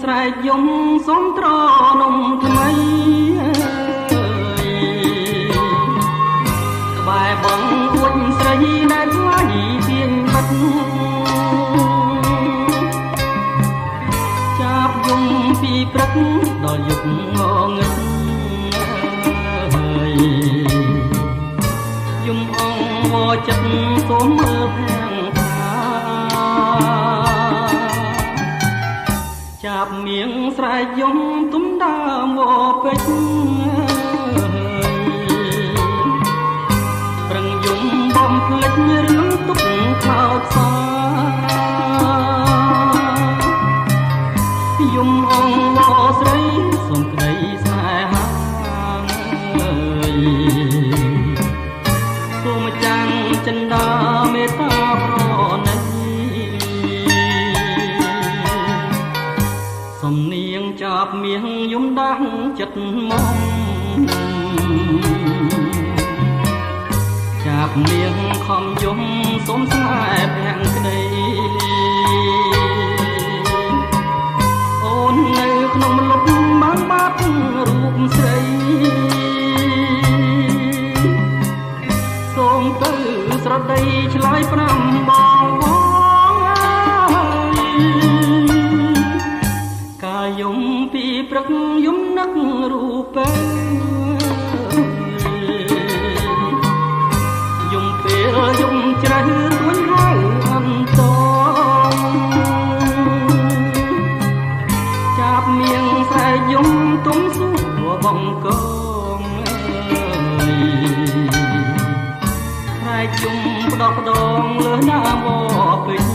ស្រែកយំសុំត្រនំថ្មីក្បែរបងអួចស្រីដែលថ្លៃទៀងបាត់ចាប់យំពីព្រឹកដល់យប់ងងឹតយំអងវចិត្តសូមមើលភាំងចាប់មៀងស្រែកយំទុំដើមវពេជ្រប្រឹងយំបំភ្លេចរឿងទុកខោចសាយំអងវស្រីសូមក្តីស្នេហាសូមចាំងចិន្តាមេត្តាប្រណីសំនៀងចាប់មៀងយំដាស់ចិត្តមកចាប់មៀងខំយំសូមស្នេហ៍ភាំងក្តីអូននៅក្នុងលុបបានបាត់រូបស្រីសូមទៅស្រដីឆ្លើយប្រាំបងយំពីព្រឹកយំនឹករូបយំពេលយំជ្រៅទួញហៅអន្តងចាប់មៀងស្រែកយំទុំសួរបងកងស្រែកយំផ្ដោះផ្ដងលើណាមពេញ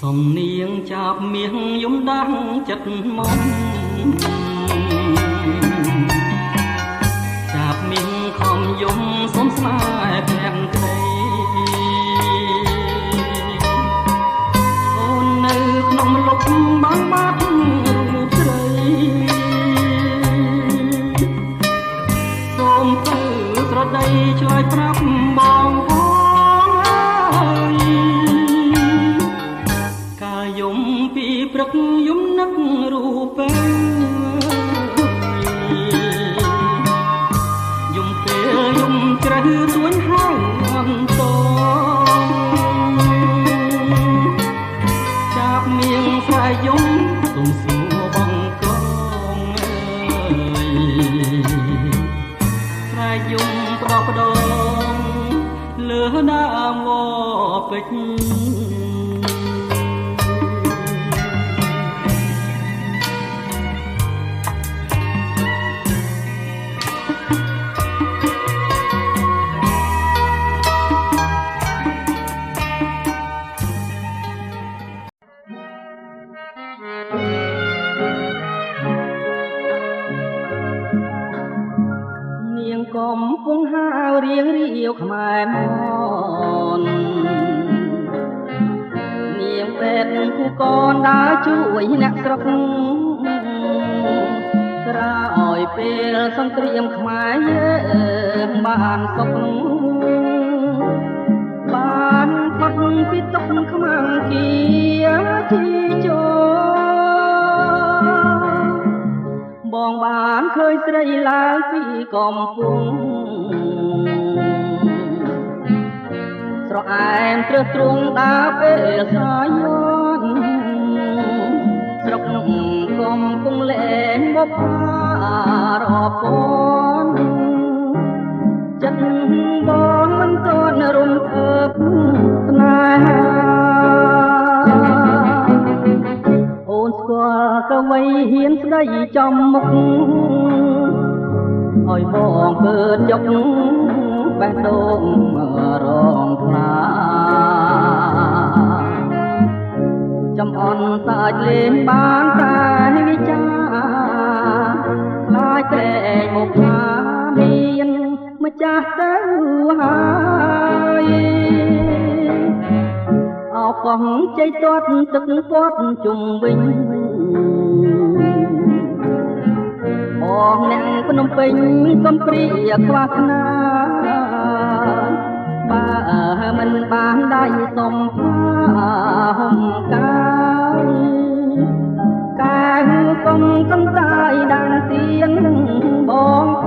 សំនៀងចាប់មៀងយំដាស់ចិត្តមកចាប់មៀងខំយំសុំស្នេហ៍ភាំងក្តីអូននៅក្នុងលុបបានបាត់រូបស្រីសូមទៅស្រដីឆ្លើយប្រាប់បងយំពីព្រឹកយំនឹករូបយំពេលយំជ្រៅទួញហៅអន្តងចាប់មៀងស្រែកយំទុំសួរបងកងស្រែកយំផ្ដោះផ្ដងលើដើមវពេជ្រកំពុងហាវរៀងរាវខ្មែរមកនាងពេទ្យគូកនដើរជួយអ្នកស្រុកក្រោយពេលសង្គ្រាមខ្មែរយើងបានសុខបានផុតពីទុក្ខខ្មាំងគៀទីជោបងបានឃើញស្រីឡើងពីកំពុងស្រអែមត្រឹសទ្រង់ដើរពេលសាយនស្រុកកំពុងលែងបបរាប់ពនចិត្តបងមិនទាន់រំភើបស្នេហាអូនស្គាល់កវីហ៊ានស្ដីចំមុខឲ្យបងកើតចុកបេះដូងរងខ្លា សាច់លេងបានតែវិចាខ្លាចតែមកថាមានម្ចាស់ទៅហើយអោកងជ័យទាត់ទឹកពាត់ជុំវិញបងអ្នកភ្នំពេញកំព្រាខ្វះខ្នាបើមិនបានដៃសុំផាហុំកាយកែកុំកន្តាយដានទៀនបងអ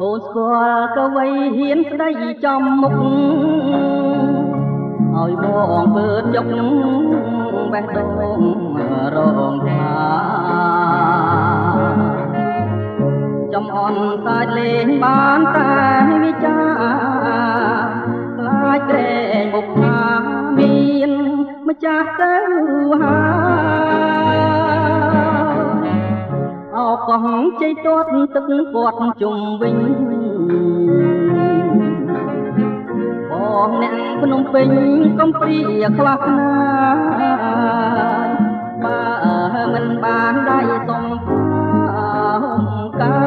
ូនស្គាល់កវីហ៊ានស្ដីចំមុខឲ្យបងពើតយកបេះដូងរងថាចំអន់សាច់លេងបានតែវិចាខ្លាចក្រែងមុខថាមានម្ចាស់ទៅហើយអោកងជ័យទាត់ទឹកពាត់ជុំវិញបងអ្នកភ្នំពេញកំព្រាខ្វះខ្នាបើមិនបានដៃសុំផាហុំកា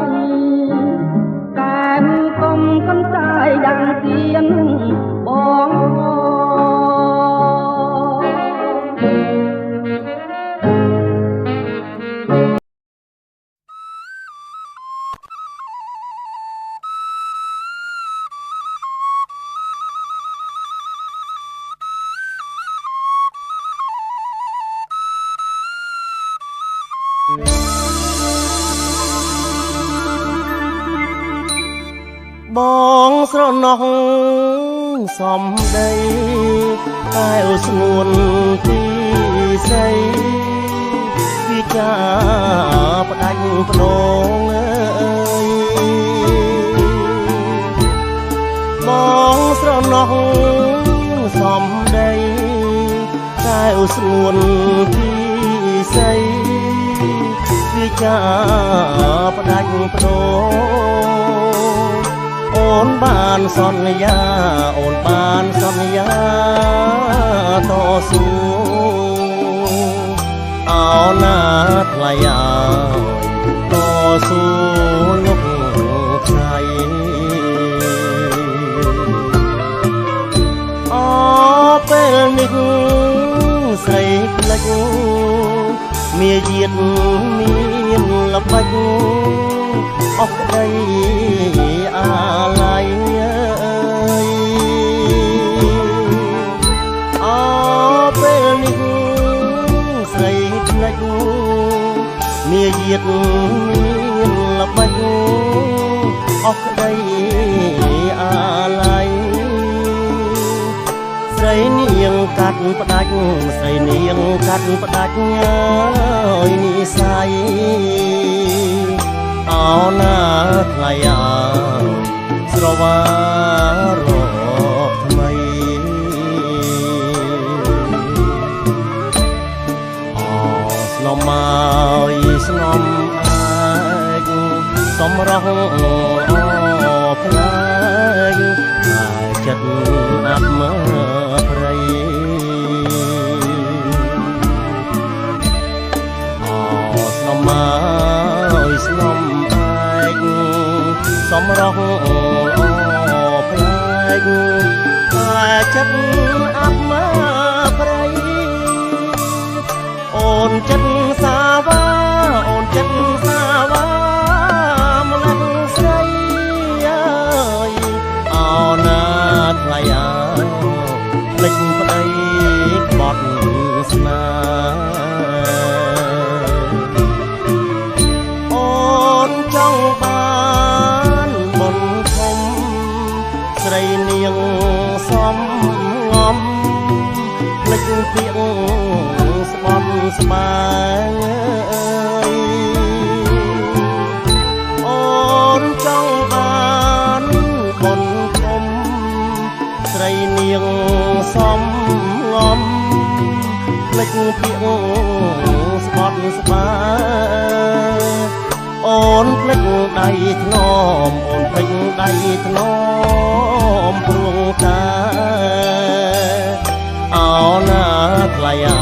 យកែកុំកន្តាយដាំទៀនបងបងស្រណោះសំដីតែអូស្ងួនពីស្អីពីចាផ្ដាច់ភ្នងអើយបងស្រណោះសំដីតែអូស្ងួនពីស្អីពីចាផ្ដាច់ភ្នងអូនបានសន្យាអូនបានសន្យាតស៊ូអោណាថ្លៃឲ្យតស៊ូលោកឆ្នៃអូពេលនេះស្រីផ្លេចមាយាទមានល្បិចអស់ក្ដីអាឡ័យអើពេលនេះស្រីផ្លេចមាយាទមានល្បិចអស់ក្ដីអាឡ័យស្រីនាងកាត់ផ្ដាច់ស្រីនាងកាត់ផ្ដាច់ហើយនិស័យអោណាថ្លៃឲ្យស្រវារកថ្មីអោស្នំមកស្នំអាចសំរងផ្លែកហើយចិត្តអាប់មើព្រៃអោស្នំមកស្នំសំរងផ្លែកតែចិត្តអាប់មើព្រៃអូនចិត្តសាវាអូនចិត្តសាវាម្លឹងស្រីអើយអោណាថ្លៃអើយភ្លេចប្តីក្បត់ស្នាអូនចង់បានបុណ្យធំស្រីនាងសំងំភ្លេចពាក្យ ស្បត់ស្បាយអូនចង់បានបុណ្យធំស្រីនាងសំងំភ្លេចពាក្យស្បត់ស្បាយអូនភ្លេចដៃធ្នមអូនភ្លេចដៃធ្នមព្រួងតាអោណាថ្លៃអើ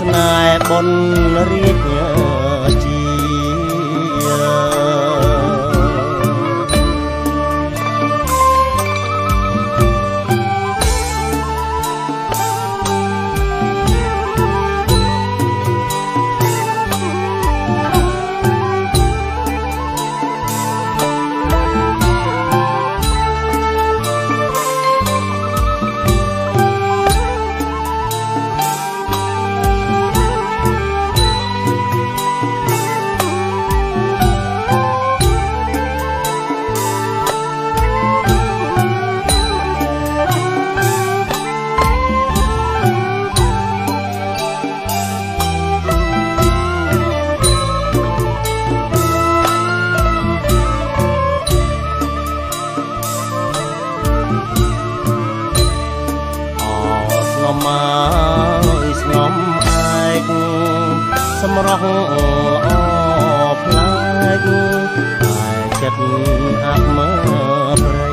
ស្នេហ៍បុណ្យរាជជាស្នំឯកសម្រស់អផ្លែកតែចិត្តអាប់មើព្រៃ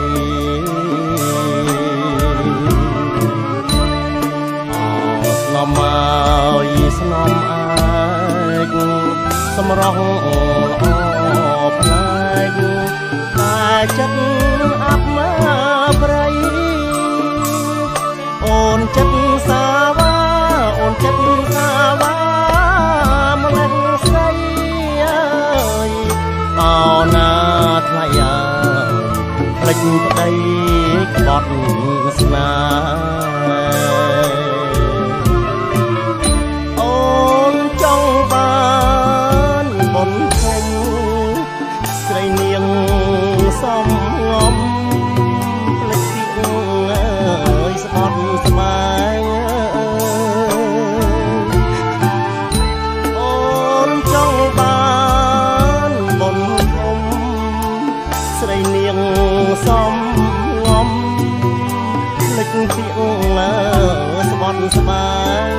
ស្នំឲ្យស្នំឯកសម្រស់អផ្លែកតែចិត្តអាប់មើព្រៃអូនចិត្តសាវាអូនចិត្តសាវាម្លេះស្រីអើយអោណាថ្លៃអើយភ្លេចប្តីក្បត់ស្នេហ៍អូនចង់បានបុណ្យធំស្រីនាងសំងំភ្លេចពីអើយស្បត់ស្បាយសំងំភ្លេចពាក្យស្បត់ស្បាយ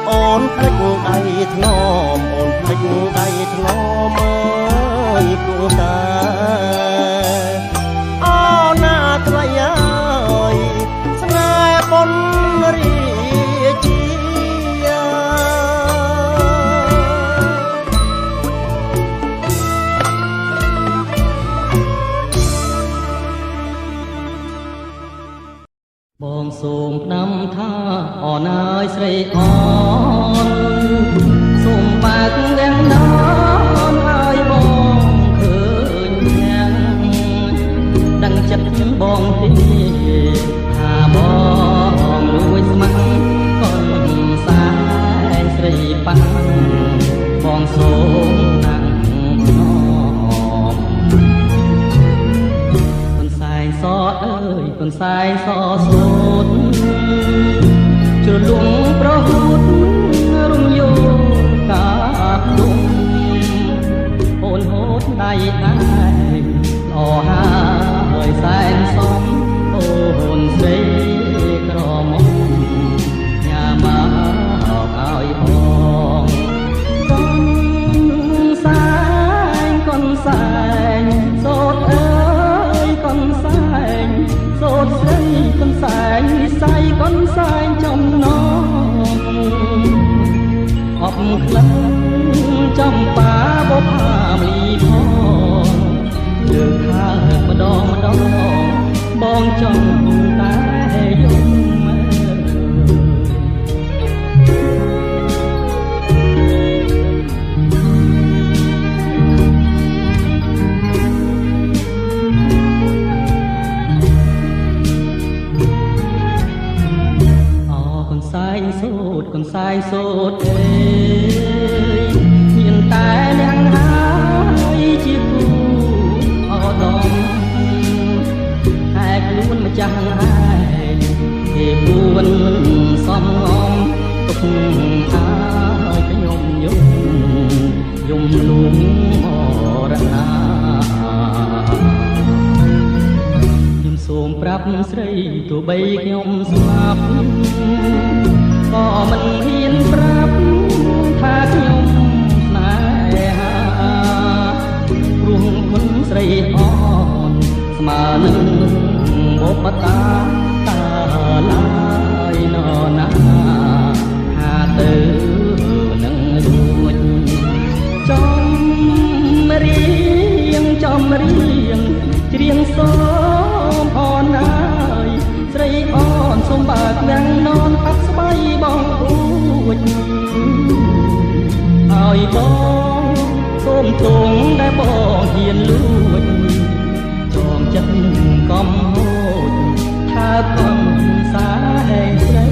អូនភ្លេចដៃធ្នមអូនភ្លេចដៃធ្នមអើយព្រោះតាអូណាថ្លៃអើយស្នេហ៍បុណ្យរាជាបងសូមផ្ដាំថាអរណាយស្រីអនសូមបើកទាំងដនឲ្យបងឃើញយ៉ាងដឹងចិត្តបងទេថាបងលួចស្មាំងកូនសែនស្រីប៉ាំងបងសូមតាំងភ្នំកូនសែនសអើយកូនសែនសសូនជលងប្រហូតរំយោកាដុំអូនហូតដៃដែរល្អហើយសែនសំអូនស្រីក្រមុំញ៉ាំមកឲ្យបងកូនសែនសូត្រអើយកូនសែនសូត្រស្រីកូនសែននិស័យកូនសែនចំណងអបក្លិនចំបាបុផាមលីផងលើកថាម្ដងបងចង់តែយំកូនសែនសូត្រអើយមានតែអ្នកហើយជាគូអដំតែខ្លួនម្ចាស់ហើយគេពួនសំងំ ឲ្យខ្ញុំយំលួងមរណាខ្ញុំសូមប្រាប់ស្រីទោះបីខ្ញុំស្លាប់ក៏មិនហ៊ានប្រាប់ថាខ្ញុំស្នេហាព្រោះគុណស្រីអនស្មើនឹងបុព្វតាតាឡាយណណាថាទៅនឹងរួចចំរៀងច្រៀងសូមអនហើយស្រីអនសូមបើកលាំងននផាត់ស្បៃបងអួចឲ្យបងសូមទងដែលបងហ៊ានលួចចងចិត្តកំហូចថាកំសាឯងស្រី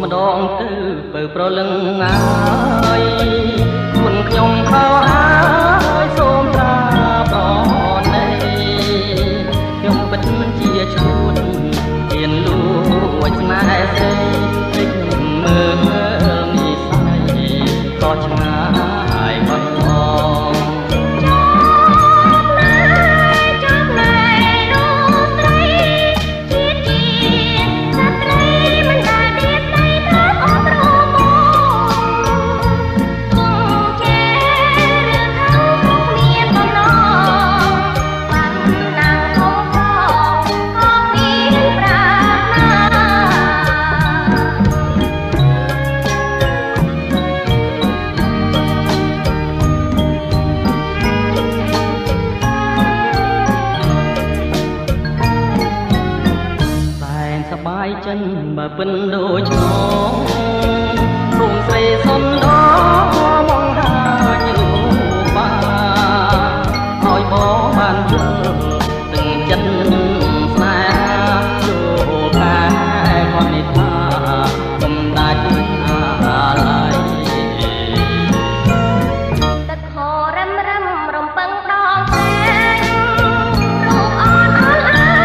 ម្ដងទៅបើប្រលឹងហើយគុណខ្ញុំខោហើយសូមត្រាប្រណីខ្ញុំពិតមិនជាឈួតហ៊ានលួចស្នេហ៍ស្រីពេកមើលនិស័យក៏ឆ្ងាយបាត់បង់ចិនបើពិនដូចឆ្លងព្រមស្រីសុំដល់មកហើយបាឲ្យបងបានយល់នឹងចិត្តស្នេហាចូលកាយគាត់នេះថាកំដាច់អាឡ័យទឹកខរឹមរំពឹងដងស្នេហ៍រូបអនអនអា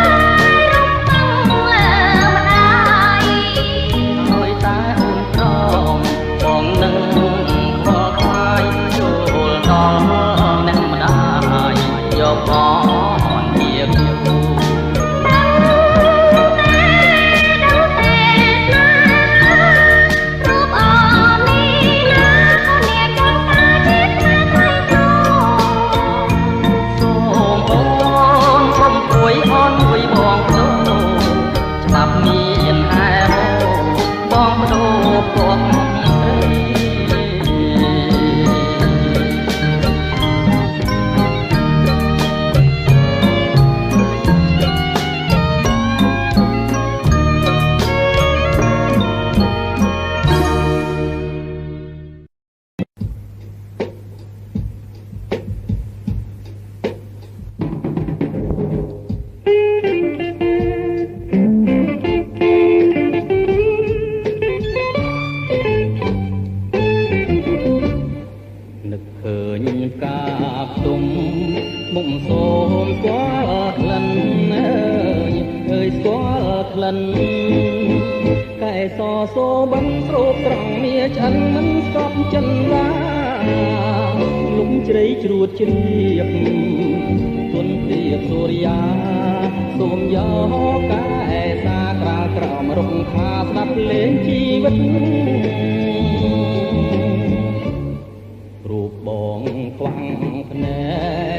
បងខ្វាំងភ្នែ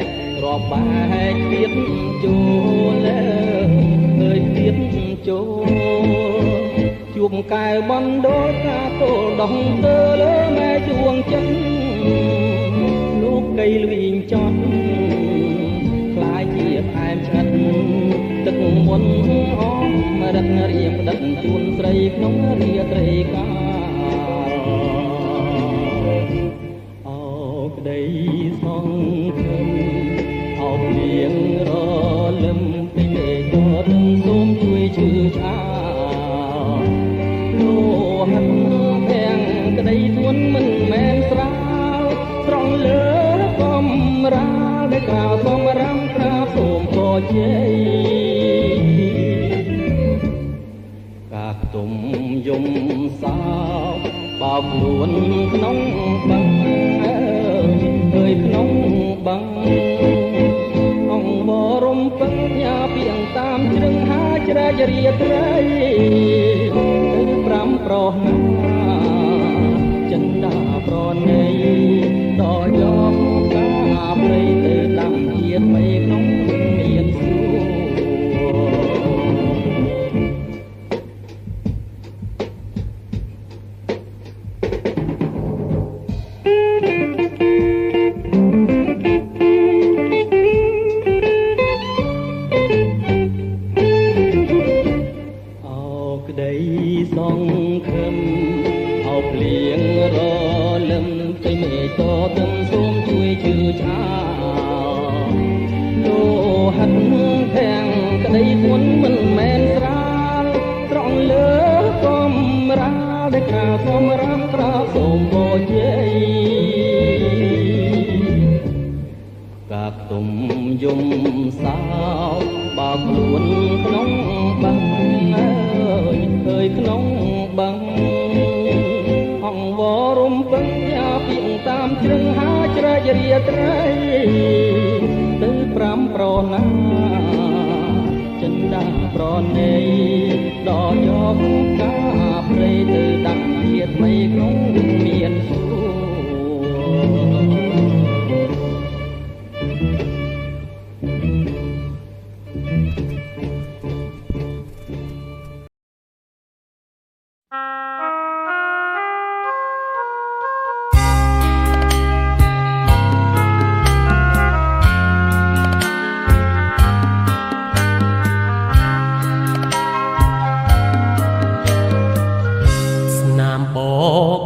ករាប់បែកទៀតចូលអើយទៀតចូលជួបកែបណ្ដោការទល់ដងទៅលើម៉ែជួងចិនលោកកៃលវិញចត់ខ្លាយជាផ្អែមឆ្អិនទឹកមុនអមរិទ្ធរៀងផ្ដិតជួនស្រីក្នុងរាត្រីកាលអោក្ដីសង្ឃឹមអោព្រៀងរលឹមពីមេឃទន់សូមជួយឈឺឆ្អាលោហិនភាំងក្ដីទួនមិនមែនស្រាលត្រង់លើកំរាលដែលក្រៅសំរាំក្រាបសូមខជ័យកាផ្ទុំយំសោកបោកខ្លួនក្នុងបឹងអើយក្នុងបឹងអង្គបរំពឹងញ៉ាពីងតាមជ្រឹងហាជ្រែករាត្រីទៅប្រាំប្រោះណាចិនដាប្រណីដល់យកកាព្រៃទៅដាំជាតិបីក្នុងមានសួរសង្ឃឹមអោភ្លៀងរលឹមទៅមេឃទន់សូមជួយឈឺឆ្អាលលោហិនភាំងក្ដីធ្ងន់មិនមែនស្រាលត្រង់លើកំរាលដែលក្រៅសំរាមក្រៅសូមបជ័យកាផ្ទុំយំសោកបោកខ្លួនក្នុងបឹងអើយក្នុងបឹងអង្គវរំពឹងយ៉ាពីងតាមជ្រឹងហាជ្រែករាត្រីទៅប្រាំប្រណាចិនដាប្រណីដល់យកកាព្រៃទៅដាក់ជាតិបីក្នុងមានសួរ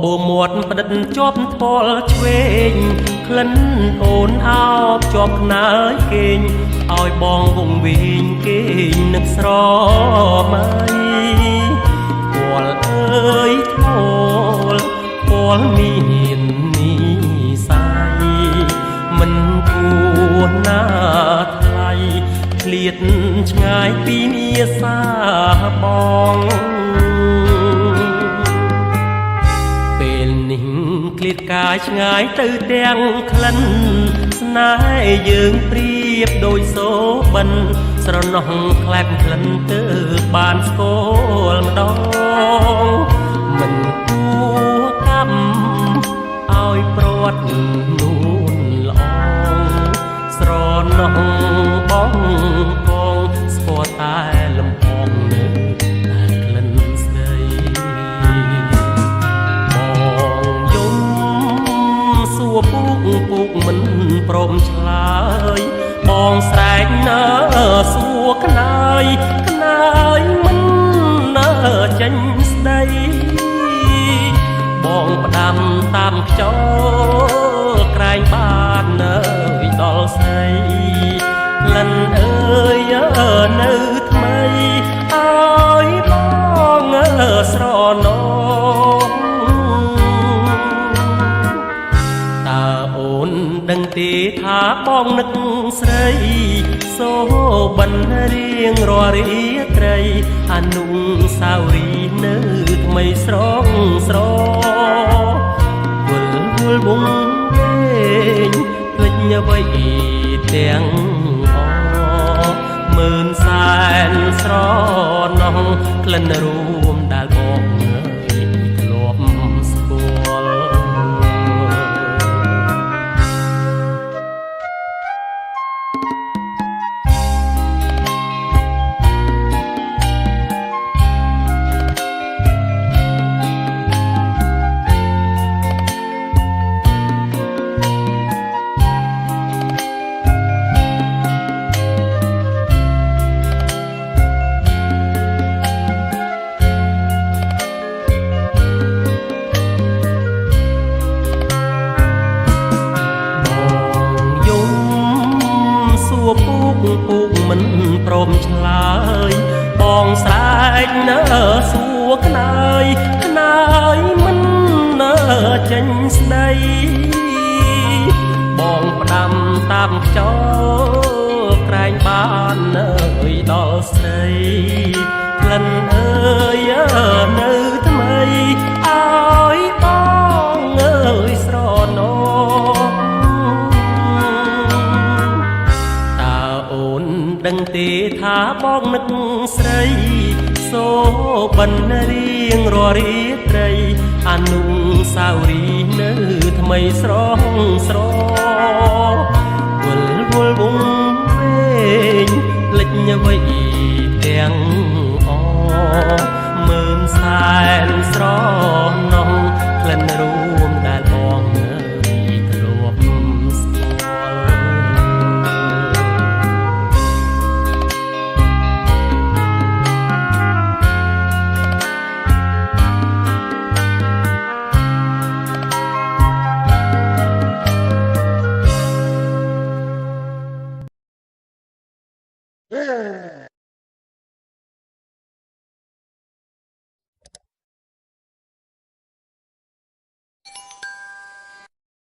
បូមាត់ផ្ដិតជាប់ថ្ពាល់ឆ្វេងក្លិនអូនអោបជាប់ខ្នើយគេងឲ្យបងវងវិញគេងនឹកស្រមៃពលអើយធ្ងលពលមាននីស័យមិនគួរណាថ្លៃឃ្លាតឆ្ងាយពីមាសាបងឃ្លាតកាយឆ្ងាយទៅទាំងក្លិនស្នេហ៍យើងប្រៀបដូចសូបិនស្រណោះក្លែបក្លិនទៅបានស្គាល់ម្ដងមិនគួរកម្មឲ្យព្រាត់នួនល្អស្រណោះបងកងស្គាល់តែលំអងនៅតែក្លិនស្ដីពុកមិនព្រមឆ្លើយបងស្រែកនៅសួរក្នើយមិននៅចេញស្ដីបងផ្ដាំតាមខ្យល់ក្រែងបាននៅដល់ស្រីក្លិនអើយនៅថ្មីឲ្យបងស្រណោដឹងទេថាបងនឹកស្រីសូបិនរៀងរាល់រាត្រីអនុស្សាវរីយ៍នៅថ្មីស្រងស្រវល់វងវែងភ្លេចអ្វីទាំងអមើលសែនស្រណោះក្លិនរួមដែលបងធ្លាប់ស្គាល់ ចនើសួរក្នើយមិននើចេញស្ដីបងផ្ដាំតាមខ្យល់ក្រែងបាននៅដល់ស្រីក្លិនអើយនៅថ្មីឲ្យបងអើយស្រណោតើអូនដឹងទេថាបងនឹកស្រីសូបិនរៀងរាល់រាត្រីអនុស្សាវរីយ៍នៅថ្មីស្រស់ស្រវល់វងវែងលេចអ្វីទាំងអមើលសែនស្រណោះក្លិនរួមដែលបងនៅធ្លាប់ស្គាល់